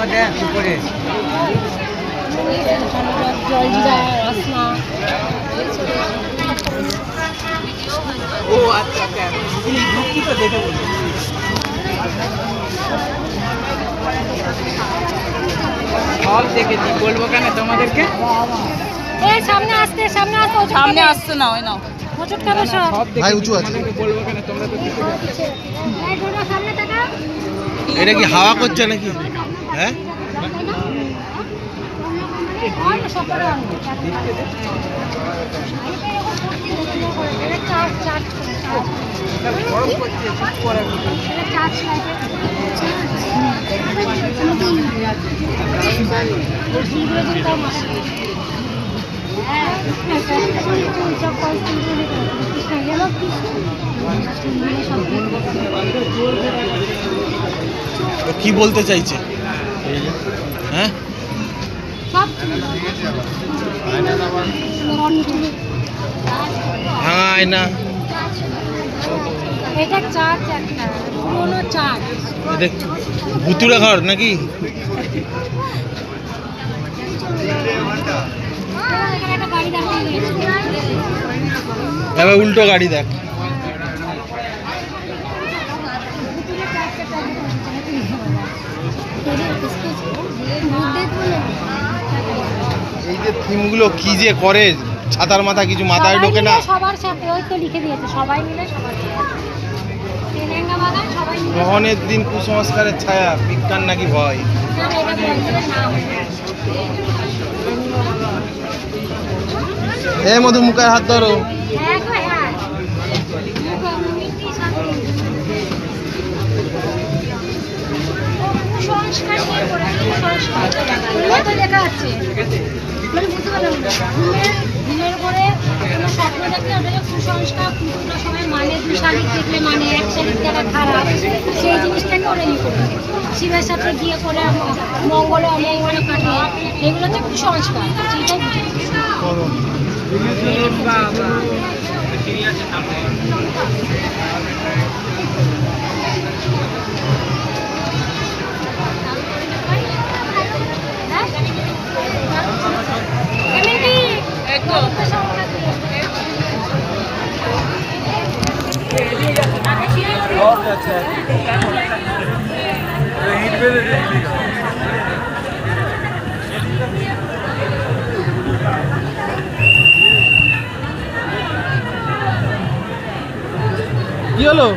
দেখ উপরে ও আচ্ছা আচ্ছা তো দেখে বলছি সব দেখেছি বলবো কেন তোমাদেরকে সামনে আসতে না ওই নাও ভাই উঁচু আছে বলবো কেন তোমরা তো এটা কি হাওয়া করছে নাকি হ্যাঁ গরম করছে কি বলতে চাইছে হ্যাঁ ভাঙা আয়না এটা চার্চ একটা পুরোনো চার্চ এটা ভুতুড়ে ঘর নাকি একটা গাড়ি দাঁড়িয়ে এবার উল্টো গাড়ি দেখ এই যে থিমগুলো কি যে করে ছাতার মাথা কিছু মাথায় ঢোকে না সবার সাথে ওই তো লিখে দিয়েছে সবাই মিলে সবার গ্রহণের দিন কুসংস্কারের ছায়া বিজ্ঞান নাকি ভয় এ মধু মুখের হাত ধরো লেখা আছে মানে বুঝতে পারলাম না ঘুমের করে কোনো স্বপ্ন দেখলে ওটা কুসংস্কার কুকুরটা সবাই মানে দু শালিক দেখলে মানে এক শালিক দেখা খারাপ সেই জিনিসটাকে ওরা ইয়ে করে শিবের সাথে গিয়ে করে মঙ্গলে অমঙ্গলে কাটে এগুলো হচ্ছে কুসংস্কার সেইটাই কি হলো